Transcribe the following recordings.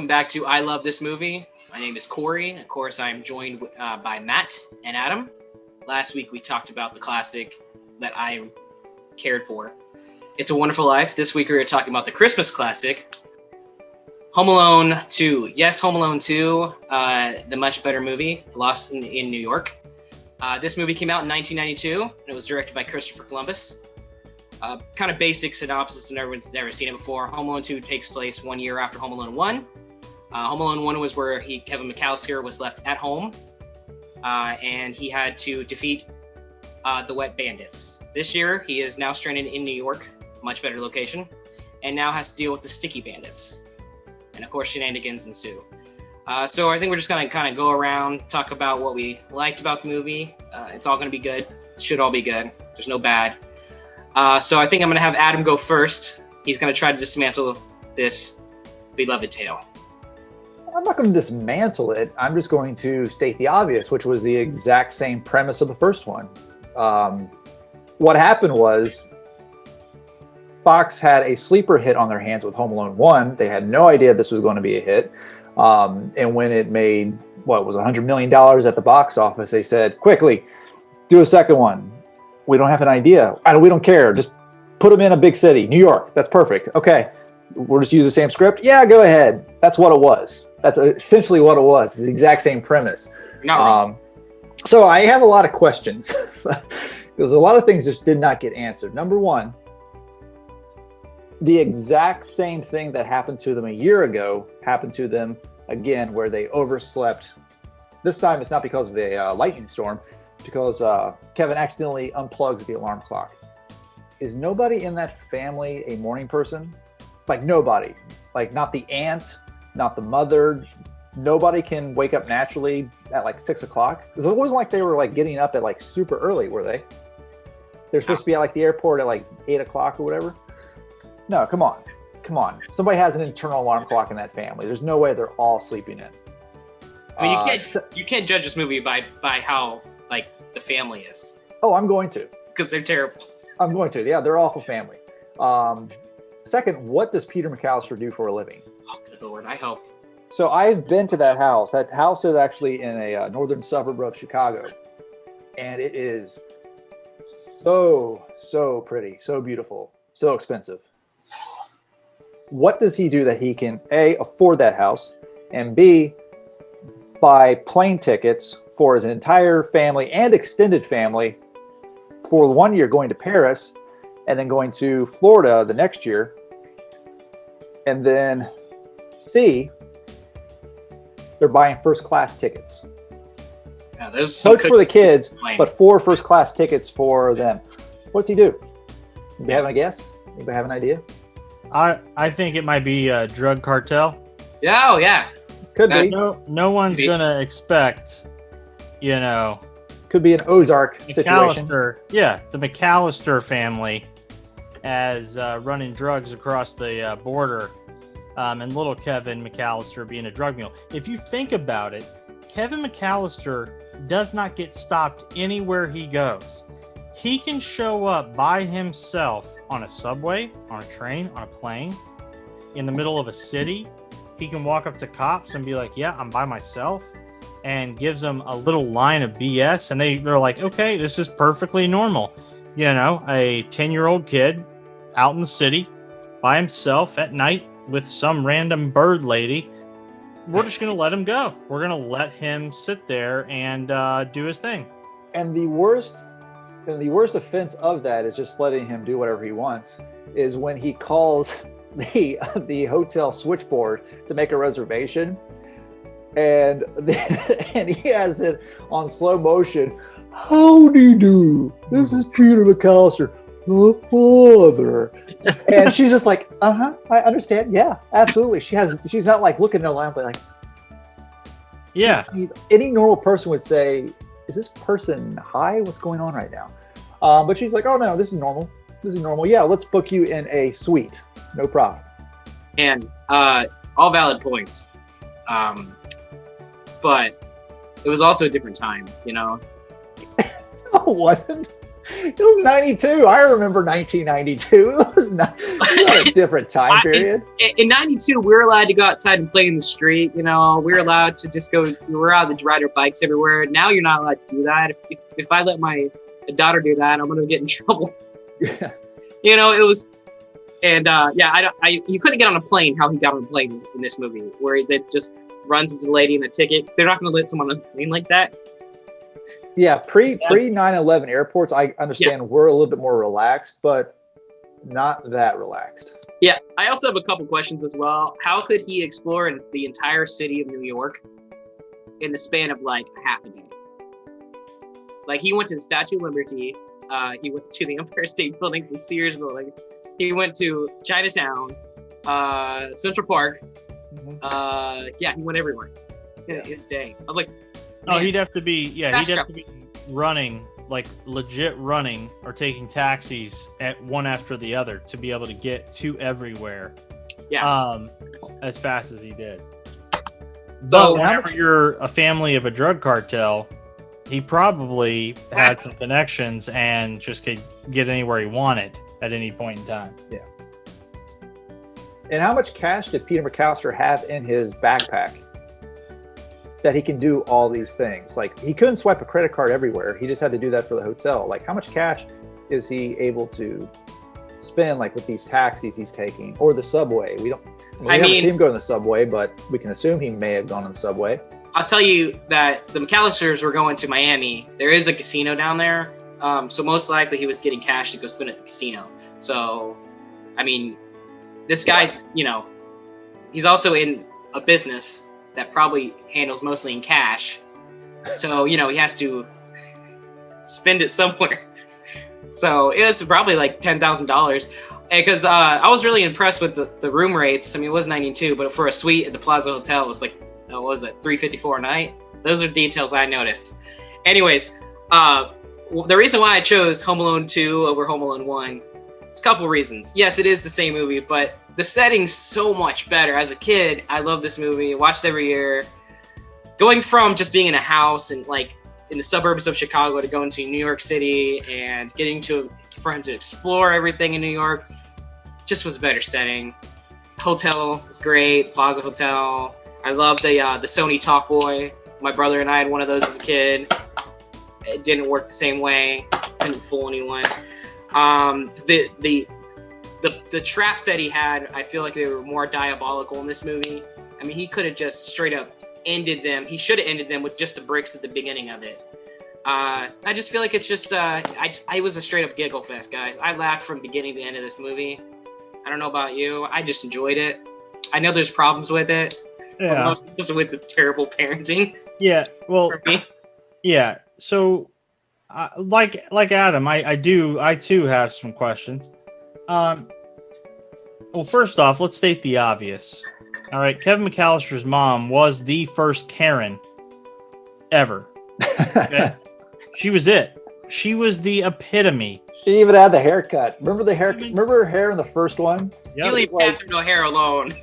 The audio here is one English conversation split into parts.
welcome back to I Love This Movie. My name is Corey. Of course, I'm joined by Matt and Adam. Last week, we talked about the classic that I cared for, It's a Wonderful Life. This week, we're talking about the Christmas classic, Home Alone 2. Yes, Home Alone 2, the much better movie, Lost in New York. This movie came out in 1992, and it was directed by Christopher Columbus. Kind of basic synopsis, and everyone's never seen it before. Home Alone 2 takes place 1 year after Home Alone 1. Home Alone 1 was where Kevin McAllister was left at home, and he had to defeat the Wet Bandits. This year, he is now stranded in New York, much better location, and now has to deal with the Sticky Bandits. And of course, shenanigans ensue. So I think we're just going to kind of go around, talk about what we liked about the movie. It's all going to be good. It should all be good. There's no bad. So I think I'm going to have Adam go first. He's going to try to dismantle this beloved tale. I'm not going to dismantle it. I'm just going to state the obvious, which was the exact same premise of the first one. What happened was Fox had a sleeper hit on their hands with Home Alone 1. They had no idea this was going to be a hit. And when it made, $100 million at the box office, they said, quickly, do a second one. We don't have an idea. We don't care. Just put them in a big city. New York. That's perfect. Okay. We'll just use the same script. Yeah, go ahead. That's what it was. That's essentially what it was. It's the exact same premise. Not wrong. So I have a lot of questions. Because a lot of things just did not get answered. Number one, the exact same thing that happened to them a year ago happened to them again, where they overslept. This time it's not because of a lightning storm. It's because Kevin accidentally unplugs the alarm clock. Is nobody in that family a morning person? Like nobody. Like not the aunt, not the mother. Nobody can wake up naturally at 6 o'clock. Because it wasn't like they were getting up at super early, were they? They're supposed to be at the airport at 8 o'clock or whatever. No, come on. Somebody has an internal alarm clock in that family. There's no way they're all sleeping in. I mean, you can't judge this movie by how the family is. Oh, I'm going to. Because they're terrible. I'm going to. Yeah, they're an awful family. Second, what does Peter McAllister do for a living? Oh, good Lord, I hope. So I've been to that house. That house is actually in a northern suburb of Chicago. And it is so pretty, so beautiful, so expensive. What does he do that he can, A, afford that house, and B, buy plane tickets for his entire family and extended family for 1 year going to Paris and then going to Florida the next year, and then C, they're buying first class tickets. Yeah, there's coach for the kids, but 4 first class tickets for them. What's he do? Do you have a guess? Anybody have an idea? I think it might be a drug cartel. Yeah, oh yeah. Could be. No one's gonna expect, Could be an Ozark situation. Yeah, the McAllister family as running drugs across the border, and little Kevin McAllister being a drug mule. If you think about it, Kevin McAllister does not get stopped anywhere he goes. He can show up by himself on a subway, on a train, on a plane, in the middle of a city. He can walk up to cops and be like, yeah, I'm by myself, and gives them a little line of BS. And they're like, okay, this is perfectly normal. A 10-year-old kid out in the city by himself at night with some random bird lady. We're just going to let him go. We're going to let him sit there and do his thing. And the worst offense of that is just letting him do whatever he wants is when he calls the hotel switchboard to make a reservation, and he has it on slow motion. Howdy do. This is Peter McAllister, the father. And she's just like, I understand. Yeah, absolutely. She's not looking at her lamp like. Yeah. Any normal person would say, is this person high? What's going on right now? But she's like, oh no, this is normal. Yeah, let's book you in a suite. No problem. And all valid points. But it was also a different time, No, it wasn't. It was 92. I remember 1992. It was not a different time period. In 92, we were allowed to go outside and play in the street. You know, we were allowed to just go. We were allowed to ride our bikes everywhere. Now you're not allowed to do that. If I let my daughter do that, I'm going to get in trouble. Yeah. You know, it was, and you couldn't get on a plane. How he got on a plane in this movie, where they just runs into the lady in a ticket. They're not going to let someone on a plane like that. Yeah, pre 9/11 airports, I understand were a little bit more relaxed, but not that relaxed. Yeah, I also have a couple questions as well. How could he explore the entire city of New York in the span of like half a day? Like, he went to the Statue of Liberty, he went to the Empire State Building, the Sears Building, he went to Chinatown, Central Park. He went everywhere in a day. I was like, oh, he'd have to be running, like legit running or taking taxis at one after the other to be able to get to everywhere. Yeah. As fast as he did. So but whenever you're a family of a drug cartel, he probably had some connections and just could get anywhere he wanted at any point in time. Yeah. And how much cash did Peter McAllister have in his backpack that he can do all these things? Like, he couldn't swipe a credit card everywhere. He just had to do that for the hotel. Like, how much cash is he able to spend, like, with these taxis he's taking or the subway? We haven't seen him go in the subway, but we can assume he may have gone on the subway. I'll tell you that the McAllisters were going to Miami. There is a casino down there. So most likely he was getting cash to go spend at the casino. So, I mean, this guy's, you know, he's also in a business that probably handles mostly in cash. So, you know, he has to spend it somewhere. So it was probably like $10,000. Because I was really impressed with the room rates. I mean, it was 92, but for a suite at the Plaza Hotel, it was like, what was it, $354 a night? Those are details I noticed. Anyways, the reason why I chose Home Alone 2 over Home Alone 1, it's a couple reasons. Yes, it is the same movie, but the setting's so much better. As a kid, I love this movie. Watched it every year. Going from just being in a house and like in the suburbs of Chicago to going to New York City and getting for him to explore everything in New York, just was a better setting. Hotel was great, Plaza Hotel. I love the Sony Talkboy. My brother and I had one of those as a kid. It didn't work the same way. Couldn't fool anyone. The traps that he had, I feel like they were more diabolical in this movie. I mean, he could have just straight up ended them. He should have ended them with just the bricks at the beginning of it. I just feel like it's just, I was a straight up giggle fest, guys. I laughed from beginning to end of this movie. I don't know about you. I just enjoyed it. I know there's problems with it. Yeah. Mostly with the terrible parenting. Yeah. Well, for me. Yeah. So, like Adam, I too have some questions. Well, first off, let's state the obvious. All right, Kevin McAllister's mom was the first Karen ever. Okay? She was it. She was the epitome. She even had the haircut. Remember the hair? Remember her hair in the first one? Yep. You leave Catherine O'Hare alone.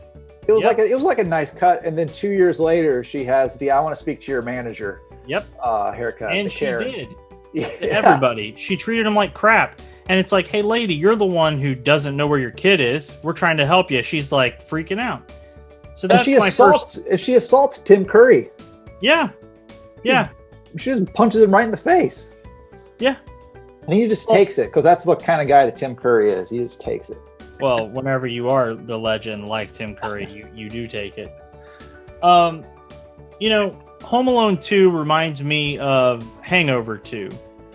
It was like a nice cut, and then 2 years later, she has the "I want to speak to your manager." Yep. Haircut. And she Karen. did. Yeah. To everybody. She treated him like crap. And it's like, hey, lady, you're the one who doesn't know where your kid is. We're trying to help you. She's like freaking out. So that's she assaults Tim Curry. Yeah. Yeah. She just punches him right in the face. Yeah. And he just takes it, because that's what kind of guy that Tim Curry is. He just takes it. Well, whenever you are the legend like Tim Curry, you do take it. You know, Home Alone 2 reminds me of Hangover 2.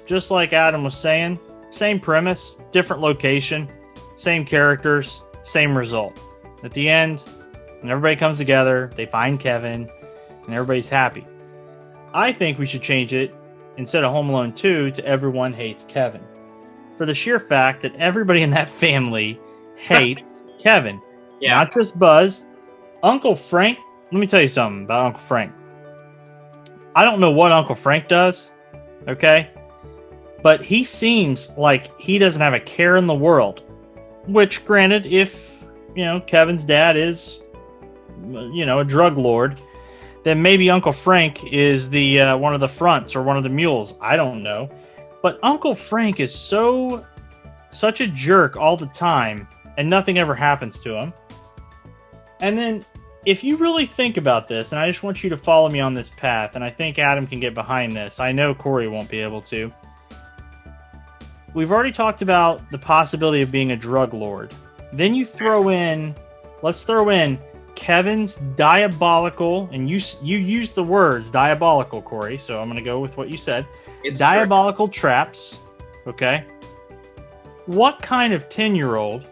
Just like Adam was saying, same premise, different location, same characters, same result. At the end, when everybody comes together, they find Kevin, and everybody's happy. I think we should change it, instead of Home Alone 2, to Everyone Hates Kevin. For the sheer fact that everybody in that family hates Kevin. Yeah. Not just Buzz. Uncle Frank, let me tell you something about Uncle Frank. I don't know what Uncle Frank does, okay? But he seems like he doesn't have a care in the world. Which, granted, if, you know, Kevin's dad is, you know, a drug lord, then maybe Uncle Frank is the one of the fronts or one of the mules. I don't know. But Uncle Frank is such a jerk all the time, and nothing ever happens to him. And then, if you really think about this, and I just want you to follow me on this path, and I think Adam can get behind this. I know Corey won't be able to. We've already talked about the possibility of being a drug lord. Then you let's throw in Kevin's diabolical, and you used the words diabolical, Corey, so I'm going to go with what you said. It's diabolical traps, okay? What kind of 10-year-old,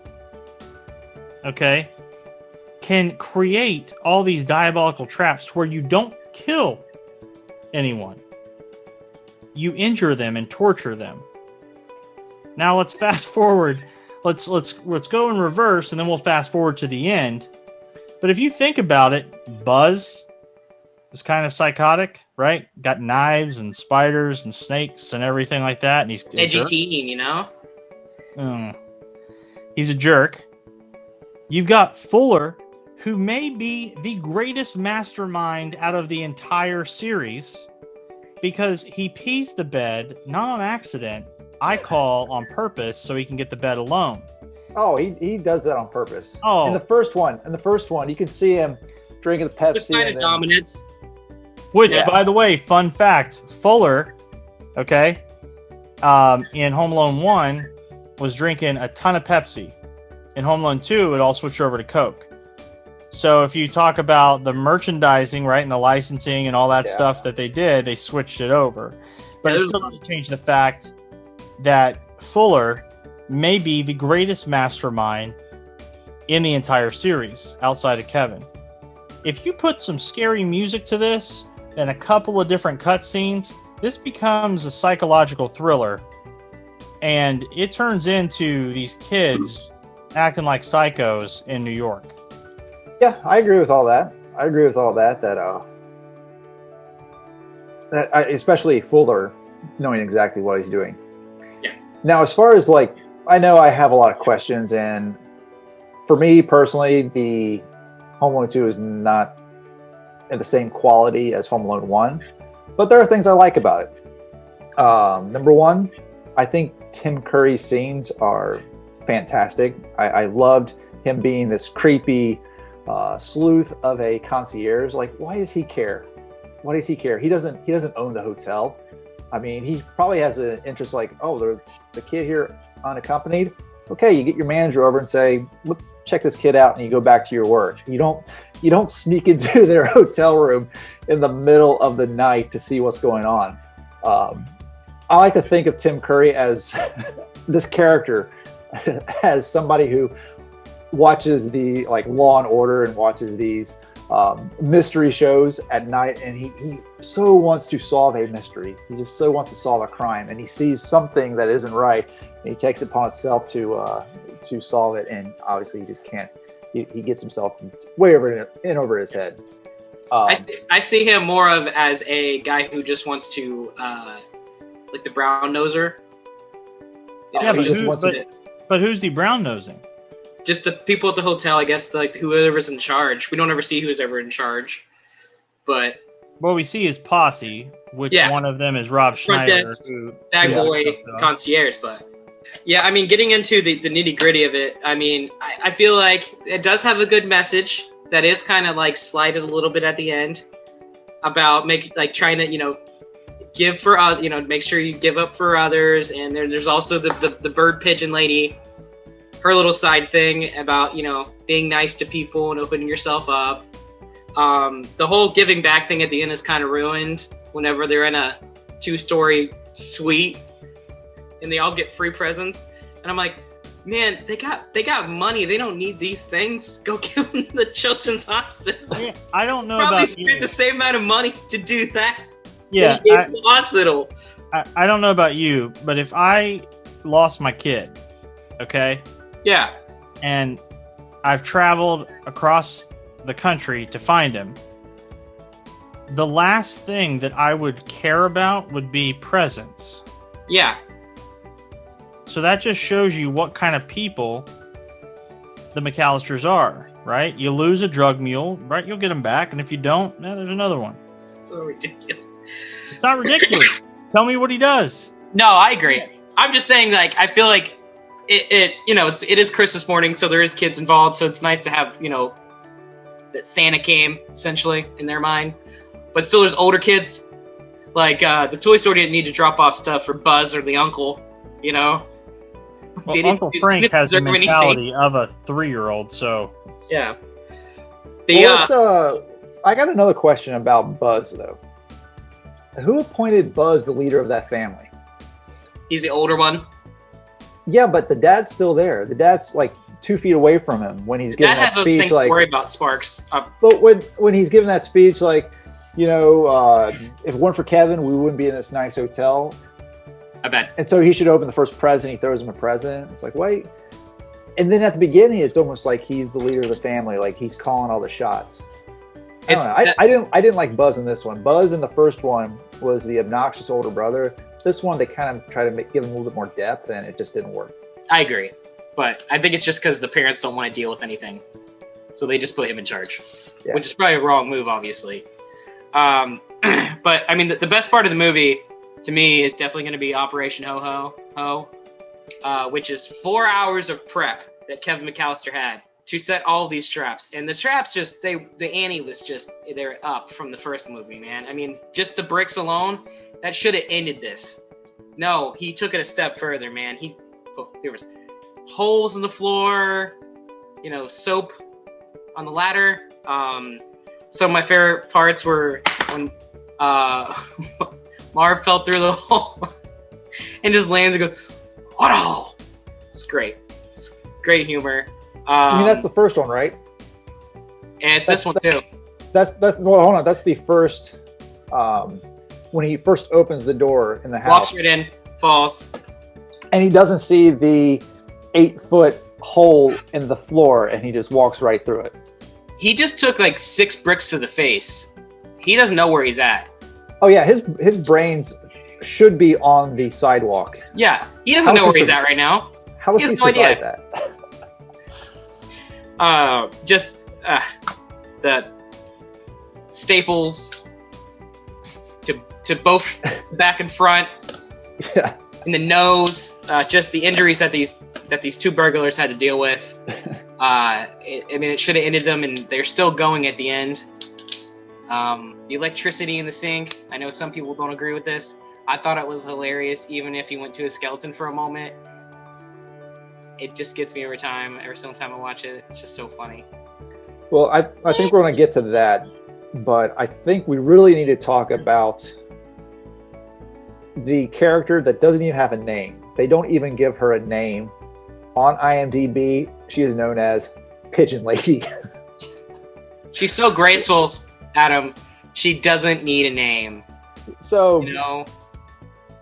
okay, can create all these diabolical traps to where you don't kill anyone? You injure them and torture them. Now let's fast forward. Let's go in reverse, and then we'll fast forward to the end. But if you think about it, Buzz is kind of psychotic, right? Got knives and spiders and snakes and everything like that, and he's edgy teen, you know. He's a jerk. You've got Fuller, who may be the greatest mastermind out of the entire series, because he pees the bed not on accident. I call on purpose so he can get the bed alone. Oh, he does that on purpose. Oh, in the first one, you can see him drinking the Pepsi. Just kind of dominance. Which, by the way, fun fact: Fuller, okay, in Home Alone 1, was drinking a ton of Pepsi. In Home Alone 2, it all switched over to Coke. So if you talk about the merchandising, right, and the licensing and all that stuff that they did, they switched it over. But it still doesn't change the fact that Fuller may be the greatest mastermind in the entire series, outside of Kevin. If you put some scary music to this, and a couple of different cutscenes, this becomes a psychological thriller. And it turns into these kids acting like psychos in New York. Yeah, I agree with all that. Especially Fuller knowing exactly what he's doing. Yeah. Now, as far as I know I have a lot of questions, and for me personally, the Home Alone 2 is not in the same quality as Home Alone 1, but there are things I like about it. Number one, I think Tim Curry's scenes are fantastic. I loved him being this creepy sleuth of a concierge. Why does he care? Why does he care? He doesn't own the hotel. I mean, he probably has an interest the kid here unaccompanied. Okay, you get your manager over and say, let's check this kid out, and you go back to your work. You don't sneak into their hotel room in the middle of the night to see what's going on. I like to think of Tim Curry as this character, as somebody who watches the Law and Order and watches these mystery shows at night, and he so wants to solve a mystery. He just so wants to solve a crime, and he sees something that isn't right, and he takes it upon himself to solve it, and obviously he just can't. He gets himself way over his head. I see him more of as a guy who just wants to like the brown noser. But who's he brown nosing? Just the people at the hotel, I guess, whoever's in charge. We don't ever see who's ever in charge, but we see his posse, which one of them is Rob Schneider, bag boy, concierge. But yeah, I mean, getting into the nitty gritty of it, I mean, I feel like it does have a good message that is kind of slighted a little bit at the end about trying to give for make sure you give up for others, and there's also the bird pigeon lady. Her little side thing about, being nice to people and opening yourself up. The whole giving back thing at the end is kind of ruined whenever they're in a 2-story suite and they all get free presents. And I'm like, man, they got money. They don't need these things. Go give them the children's hospital. Yeah, I don't know Probably about spend you. the same amount of money to do that. Yeah, the hospital. I don't know about you, but if I lost my kid, okay? Yeah. And I've traveled across the country to find him. The last thing that I would care about would be presents. Yeah. So that just shows you what kind of people the McAllisters are, right? You lose a drug mule, right? You'll get him back. And if you don't, there's another one. It's so ridiculous. It's not ridiculous. Tell me what he does. No, I agree. I'm just saying, like, I feel like it is Christmas morning, so there is kids involved, so it's nice to have, that Santa came, essentially, in their mind. But still, there's older kids. Like, the toy store didn't need to drop off stuff for Buzz or the uncle, Well, Uncle Frank has the mentality of a 3-year-old, so... Yeah. I got another question about Buzz, though. Who appointed Buzz the leader of that family? He's the older one. Yeah, but the dad's still there. The dad's like 2 feet away from him when he's giving that speech. Like, worry about Sparks. But when he's giving that speech, like, if it weren't for Kevin, we wouldn't be in this nice hotel. I bet. And so he should open the first present. He throws him a present. It's like, wait. And then at the beginning, it's almost like he's the leader of the family. Like, he's calling all the shots. I didn't like Buzz in this one. Buzz in the first one was the obnoxious older brother. This one, they kind of try to give him a little bit more depth, and it just didn't work. I agree. But I think it's just because the parents don't want to deal with anything. So they just put him in charge. Yeah. Which is probably a wrong move, obviously. But, I mean, the best part of the movie, to me, is definitely going to be Operation Ho-Ho, which is 4 hours of prep that Kevin McAllister had to set all of these traps. And the traps the ante was just, they're up from the first movie, man. I mean, just the bricks alone, that should have ended this. No, he took it a step further, man. There was holes in the floor, soap on the ladder. Some of my favorite parts were when Marv fell through the hole and just lands and goes, "What a hole!" It's great. It's great humor. I mean, that's the first one, right? And it's this one too. Well, hold on. That's the first. When he first opens the door in the house, walks right in, falls, and he doesn't see the 8-foot hole in the floor, and he just walks right through it. He just took like 6 bricks to the face. He doesn't know where he's at. Oh yeah, his brains should be on the sidewalk. Yeah, he doesn't know where he's at right now. How does he survive that? The staples to both back and front, yeah, in the nose, just the injuries that these 2 burglars had to deal with. It should have ended them, and they're still going at the end. The electricity in the sink. I know some people don't agree with this. I thought it was hilarious, even if he went to a skeleton for a moment. It just gets me every single time I watch it. It's just so funny. Well, I think we're going to get to that, but I think we really need to talk about the character that doesn't even have a name. They don't even give her a name. On IMDb, she is known as Pigeon Lady. She's so graceful, Adam. She doesn't need a name. So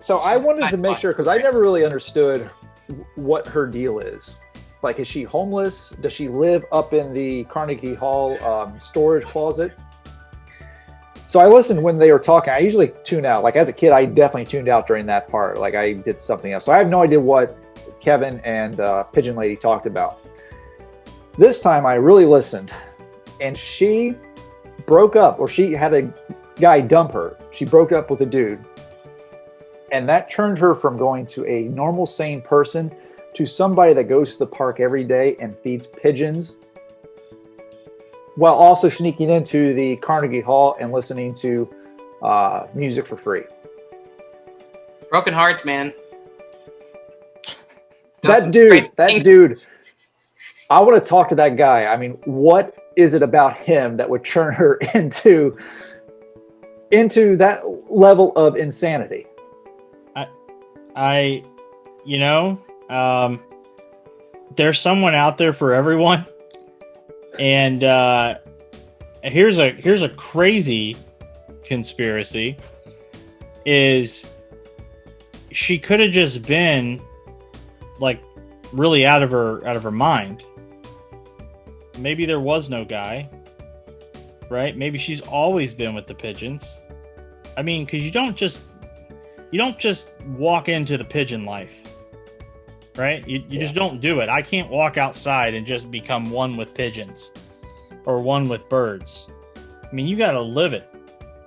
I wanted to make sure, because I never really understood what her deal is. Like, is she homeless? Does she live up in the Carnegie Hall storage closet? So I listened when they were talking. I usually tune out. Like, as a kid, I definitely tuned out during that part. Like, I did something else. So I have no idea what Kevin and Pigeon Lady talked about. This time I really listened, and she broke up, or she had a guy dump her. She broke up with a dude, and that turned her from going to a normal, sane person to somebody that goes to the park every day and feeds pigeons, while also sneaking into the Carnegie Hall and listening to music for free. Broken hearts, man. That dude, I want to talk to that guy. I mean, what is it about him that would turn her into that level of insanity? There's someone out there for everyone. And here's a crazy conspiracy: is she could have just been like really out of her mind. Maybe there was no guy, right? Maybe she's always been with the pigeons. I mean, because you don't just walk into the pigeon life, right? You just don't do it. I can't walk outside and just become one with pigeons or one with birds. I mean, you got to live it.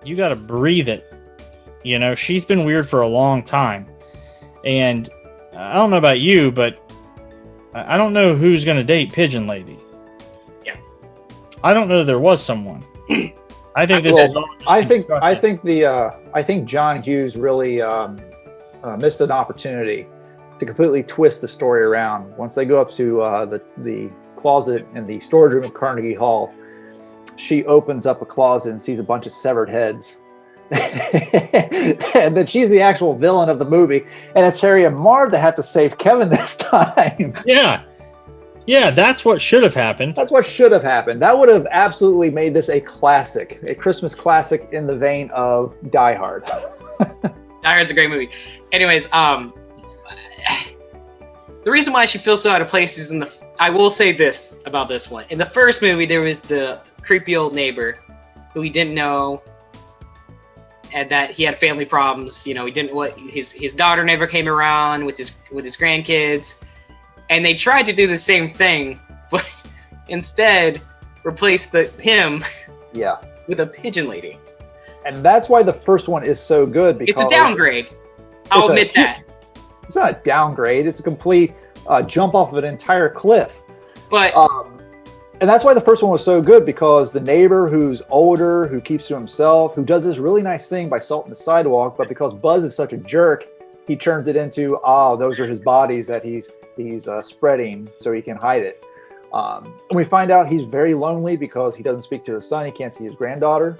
You got to breathe it. She's been weird for a long time. And I don't know about you, but I don't know who's going to date Pigeon Lady. Yeah. I don't know there was someone. I think this is all just I think John Hughes really missed an opportunity to completely twist the story around. Once they go up to the closet in the storage room at Carnegie Hall, she opens up a closet and sees a bunch of severed heads. And then she's the actual villain of the movie, and it's Harry and Marv that have to save Kevin this time. Yeah, that's what should have happened. That's what should have happened. That would have absolutely made this a classic, a Christmas classic in the vein of Die Hard. Die Hard's a great movie. Anyways, the reason why she feels so out of place is I will say this about this one. In the first movie, there was the creepy old neighbor who we didn't know, and that he had family problems. He didn't. His daughter never came around with his grandkids, and they tried to do the same thing, but instead replaced him with a pigeon lady. And that's why the first one is so good, because it's a downgrade. I'll admit that. It's not a downgrade. It's a complete jump off of an entire cliff. But and that's why the first one was so good, because the neighbor who's older, who keeps to himself, who does this really nice thing by salting the sidewalk, but because Buzz is such a jerk, he turns it into, those are his bodies that he's spreading so he can hide it. And we find out he's very lonely because he doesn't speak to his son. He can't see his granddaughter.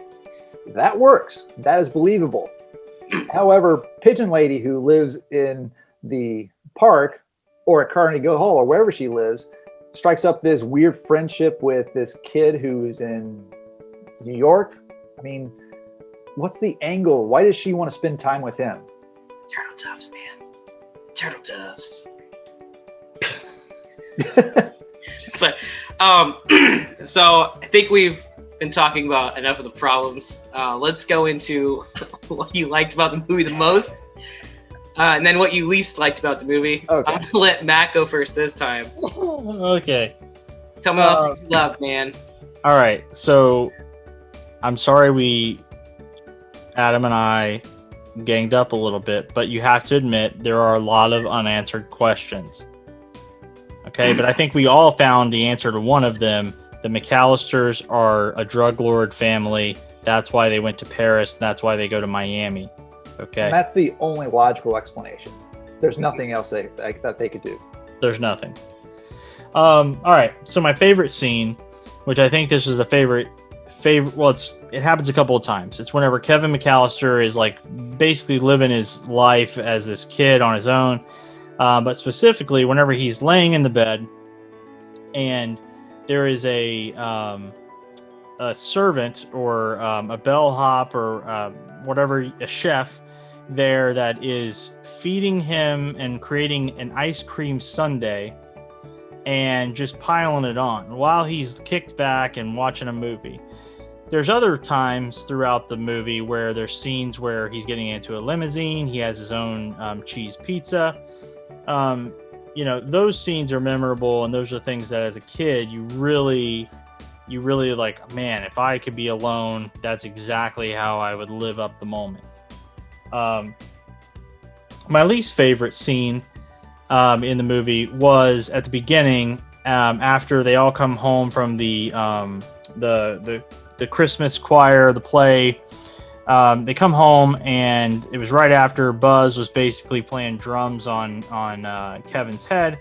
That works. That is believable. However, Pigeon Lady, who lives in the park or at Carnegie Hall or wherever she lives, strikes up this weird friendship with this kid who's in New York. I mean, what's the angle? Why does she want to spend time with him? Turtle doves, man. Turtle doves. So I think we've been talking about enough of the problems. Let's go into what you liked about the movie the most, and then what you least liked about the movie. Okay. I'm gonna let Matt go first this time. Okay. Tell me what you love, man. All right. So I'm sorry Adam and I ganged up a little bit, but you have to admit there are a lot of unanswered questions. Okay, but I think we all found the answer to one of them. The McAllisters are a drug lord family. That's why they went to Paris. That's why they go to Miami. Okay. And that's the only logical explanation. There's nothing else that they could do. There's nothing. All right. So my favorite scene, which I think this was a favorite. Well, it happens a couple of times. It's whenever Kevin McAllister is like basically living his life as this kid on his own. But specifically, whenever he's laying in the bed, and there is a servant or a bellhop or whatever, a chef there that is feeding him and creating an ice cream sundae and just piling it on while he's kicked back and watching a movie. There's other times throughout the movie where there's scenes where he's getting into a limousine. He has his own cheese pizza. Those scenes are memorable, and those are things that as a kid you really like, man, if I could be alone, that's exactly how I would live up the moment. My least favorite scene in the movie was at the beginning, after they all come home from the Christmas choir, the play. They come home, and it was right after Buzz was basically playing drums on Kevin's head.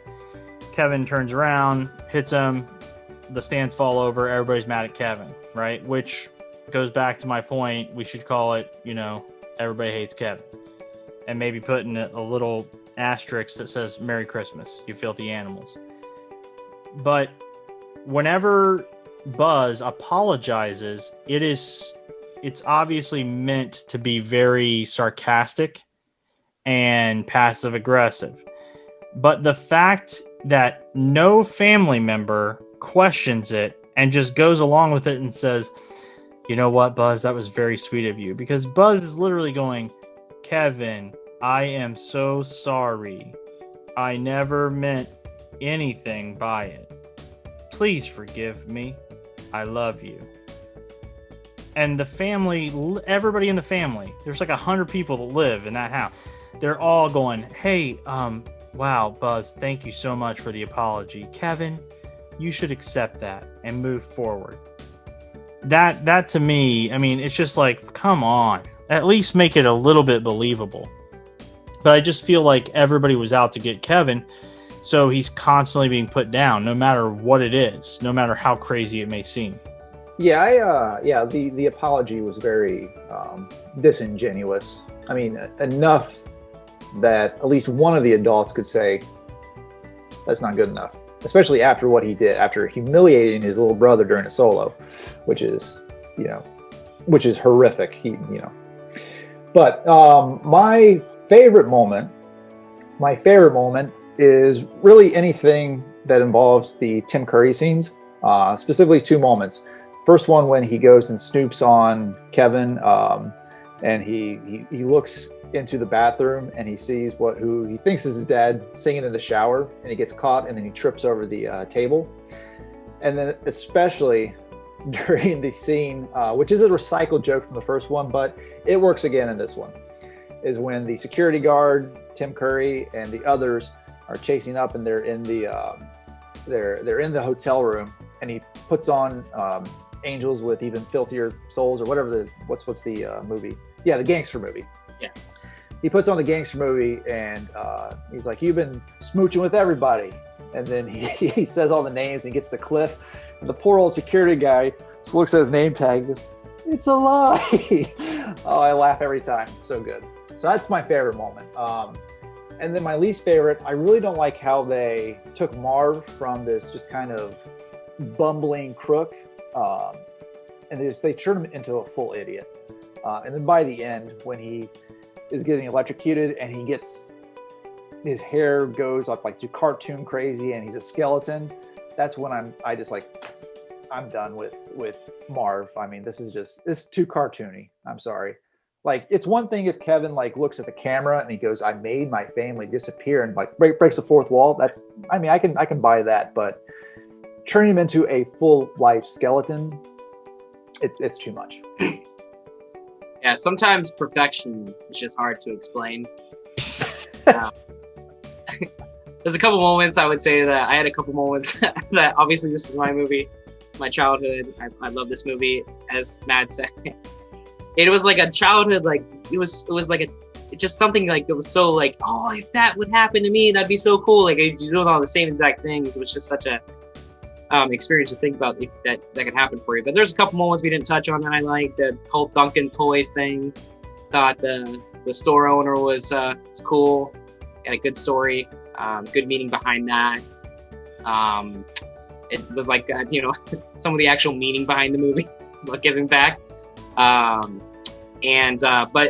Kevin turns around, hits him, the stands fall over, everybody's mad at Kevin, right? Which goes back to my point, we should call it, everybody hates Kevin. And maybe put in a little asterisk that says, Merry Christmas, you filthy animals. But whenever Buzz apologizes, it's obviously meant to be very sarcastic and passive aggressive. But the fact that no family member questions it and just goes along with it and says, you know what, Buzz, that was very sweet of you. Because Buzz is literally going, Kevin, I am so sorry. I never meant anything by it. Please forgive me. I love you. And the family, everybody in the family, there's like 100 people that live in that house. they're all going, hey, wow, Buzz, thank you so much for the apology. Kevin, you should accept that and move forward. That to me, I mean, it's just like, come on, at least make it a little bit believable. But I just feel like everybody was out to get Kevin, so he's constantly being put down, no matter what it is, no matter how crazy it may seem. Yeah, the apology was very disingenuous. I mean, enough that at least one of the adults could say, that's not good enough. Especially after what he did, after humiliating his little brother during a solo, which is horrific. But my favorite moment is really anything that involves the Tim Curry scenes, specifically two moments. First one, when he goes and snoops on Kevin, and he looks into the bathroom and he sees who he thinks is his dad singing in the shower, and he gets caught, and then he trips over the table. And then especially during the scene, which is a recycled joke from the first one, but it works again in this one, is when the security guard, Tim Curry, and the others are chasing up, and they're in the hotel room, and he puts on Angels with Even Filthier Souls, or whatever what's the movie? Yeah, the gangster movie. Yeah. He puts on the gangster movie, and he's like, you've been smooching with everybody. And then he says all the names and gets to Cliff. And the poor old security guy just looks at his name tag. It's a lie. Oh, I laugh every time. It's so good. So that's my favorite moment. And then my least favorite, I really don't like how they took Marv from this just kind of bumbling crook, and they turned him into a full idiot. And then by the end, when he is getting electrocuted and his hair goes up like to cartoon crazy and he's a skeleton, that's when I'm done with Marv. I mean, it's too cartoony. I'm sorry. Like, it's one thing if Kevin looks at the camera and he goes, I made my family disappear, and breaks the fourth wall. I can buy that, but turning him into a full life skeleton, it's too much. Yeah, sometimes perfection is just hard to explain. There's a couple moments I would say that I had a couple moments that obviously this is my movie, my childhood. I love this movie, as Matt said. It was like a childhood, it was like just something it was so oh, if that would happen to me, that'd be so cool. You're doing all the same exact things. It was just such a experience to think about that could happen for you. But there's a couple moments we didn't touch on that I liked. The whole Duncan Toys thing. Thought the store owner was cool. Had a good story. Good meaning behind that. It was some of the actual meaning behind the movie, about giving back. But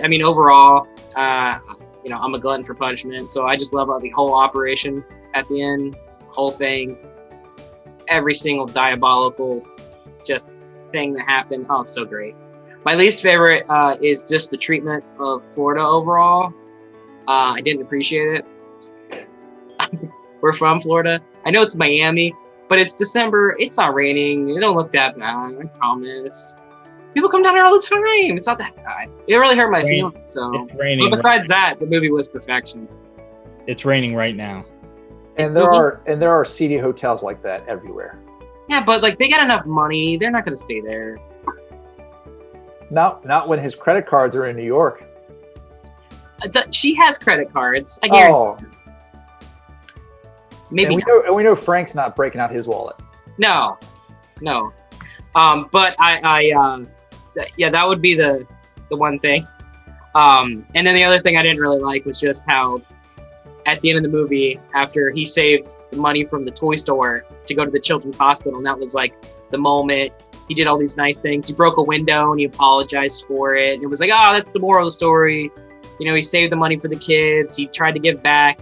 I mean, overall, I'm a glutton for punishment, so I just love the whole operation at the end, whole thing, every single diabolical just thing that happened. Oh, it's so great. My least favorite is just the treatment of Florida overall. I didn't appreciate it. We're from Florida. I know it's Miami, but it's December. It's not raining. It don't look that bad, I promise. People come down here all the time. It's not that bad. It really hurt my feelings. So, it's raining. But besides that, the movie was perfection. It's raining right now. And there are seedy hotels like that everywhere. Yeah, but they got enough money. They're not going to stay there. Not when his credit cards are in New York. She has credit cards. I guarantee. Oh. Maybe. And we know Frank's not breaking out his wallet. No. But that would be the one thing. And then the other thing I didn't really like was just how, at the end of the movie, after he saved the money from the toy store to go to the children's hospital, and that was the moment he did all these nice things. He broke a window and he apologized for it. And it was that's the moral of the story. He saved the money for the kids. He tried to give back.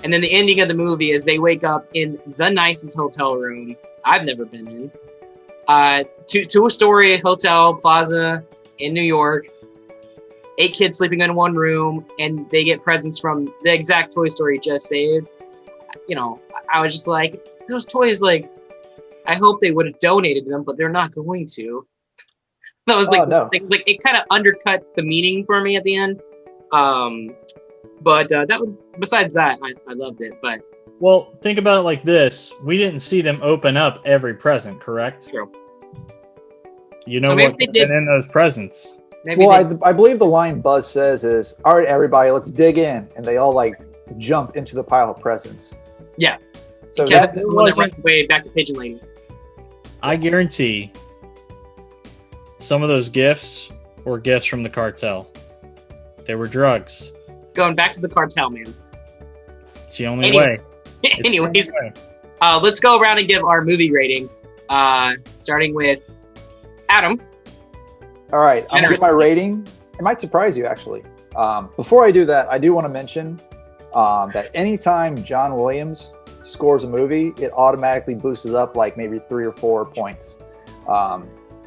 And then the ending of the movie is they wake up in the nicest hotel room I've never been in. Two-story hotel plaza in New York. 8 kids sleeping in one room, and they get presents from the exact Toy Story just saved. I was just those toys, I hope they would have donated them, but they're not going to. That was no. it kind of undercut the meaning for me at the end. But besides that, I loved it. But Well, think about it like this: we didn't see them open up every present, correct? true. You know So maybe what they been did- in those presents. Maybe Well, I believe the line Buzz says is, "All right, everybody, let's dig in," and they all like jump into the pile of presents. Yeah. So Kevin, that when they wasn't- run away back to Pigeon Lady. I guarantee some of those gifts were gifts from the cartel. They were drugs. Going back to the cartel, man. It's the only Anyway. way. It's the Anyways, only way. let's go around and give our movie rating. Starting with Adam. All right, I'm gonna give my rating. It might surprise you, actually. Before I do that, I do want to mention that anytime John Williams scores a movie, it automatically boosts it up like maybe 3 or 4 points.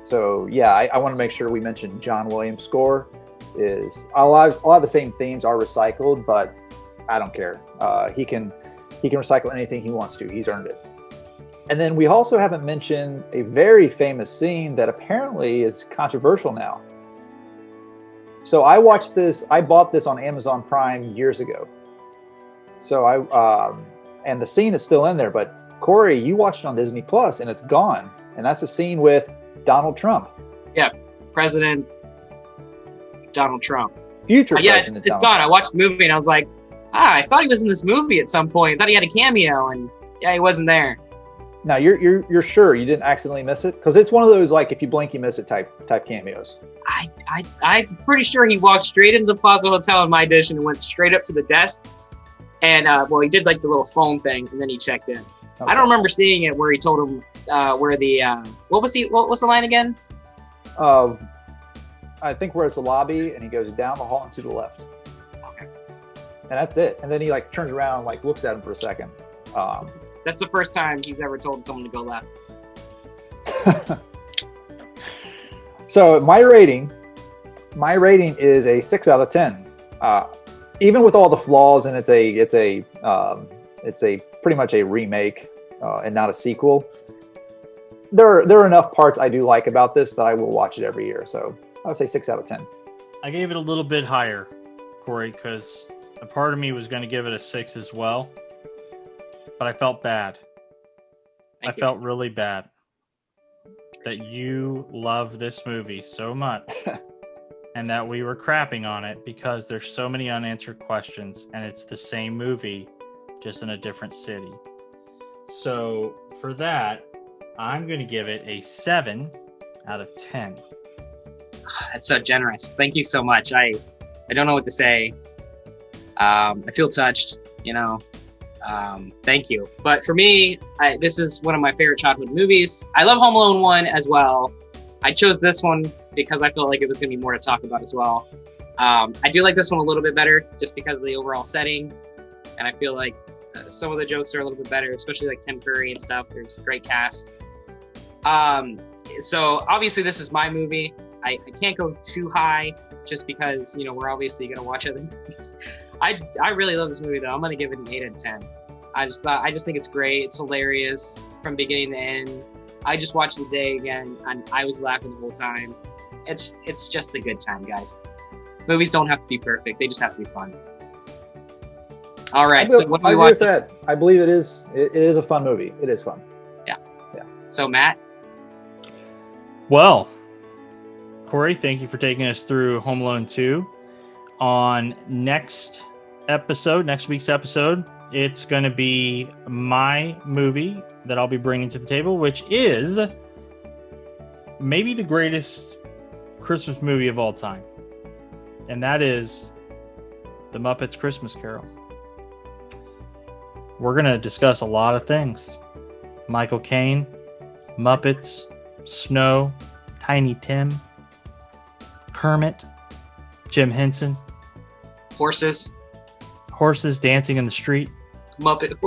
So yeah, I want to make sure we mention John Williams' score. Is a lot of the same themes are recycled, but I don't care. He can recycle anything he wants to. He's earned it. And then we also haven't mentioned a very famous scene that apparently is controversial now. So I watched this. I bought this on Amazon Prime years ago. So and the scene is still in there. But Corey, you watched it on Disney Plus, and it's gone. And that's a scene with Donald Trump. Yeah, President Donald Trump. Future Yeah, president. it's Donald gone. I Trump. watched the movie and I was like, I thought he was in this movie at some point. I thought he had a cameo, and yeah, he wasn't there. Now you're sure you didn't accidentally miss it? Because it's one of those like if you blink you miss it type cameos. I'm pretty sure he walked straight into the Plaza Hotel in my edition and went straight up to the desk. And well, he did like the little phone thing, and then he checked in. Okay. I don't remember seeing it where he told him where the what was the line again? I think where's the lobby, and he goes down the hall and to the left. Okay. And that's it. And then he like turns around, and, like looks at him for a second. That's the first time he's ever told someone to go left. So my rating is a 6 out of 10. Even with all the flaws, and it's a pretty much a remake and not a sequel. There are enough parts I do like about this that I will watch it every year. So I would say 6 out of 10. I gave it a little bit higher, Corey, because a part of me was going to give it a 6 as well. But I felt bad. I felt really bad that you love this movie so much and that we were crapping on it because there's so many unanswered questions and it's the same movie, just in a different city. So for that, I'm going to give it a 7 out of 10. That's so generous. Thank you so much. I don't know what to say. I feel touched, thank you. But for me, this is one of my favorite childhood movies. I love Home Alone 1 as well. I chose this one because I felt like it was going to be more to talk about as well. I do like this one a little bit better just because of the overall setting. And I feel like some of the jokes are a little bit better, especially like Tim Curry and stuff. There's a great cast. So obviously this is my movie. I can't go too high just because, we're obviously going to watch other movies. I really love this movie though. I'm going to give it an 8 out of 10. I just think it's great. It's hilarious from beginning to end. I just watched the day again and I was laughing the whole time. It's just a good time, guys. Movies don't have to be perfect. They just have to be fun. All right. So what do we watch? That. I believe it is a fun movie. It is fun. Yeah. So Matt? Well, Corey, thank you for taking us through Home Alone 2. On next week's episode, it's going to be my movie that I'll be bringing to the table, which is maybe the greatest Christmas movie of all time. And that is The Muppets Christmas Carol. We're going to discuss a lot of things. Michael Caine, Muppets, Snow, Tiny Tim, Kermit, Jim Henson. Horses dancing in the street. Muppet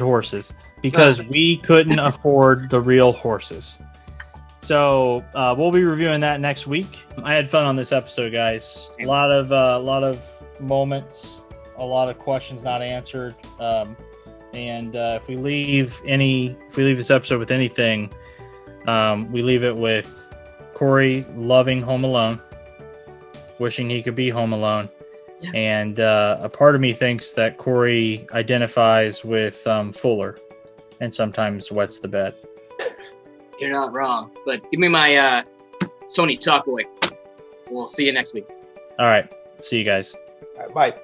horses. Because we couldn't afford the real horses. So we'll be reviewing that next week. I had fun on this episode, guys. A lot of moments, a lot of questions not answered. And if we leave this episode with anything, we leave it with Corey loving Home Alone, wishing he could be home alone, And a part of me thinks that Corey identifies with Fuller and sometimes wets the bed. You're not wrong, but give me my Sony Talkboy. We'll see you next week. All right. See you guys. All right, bye.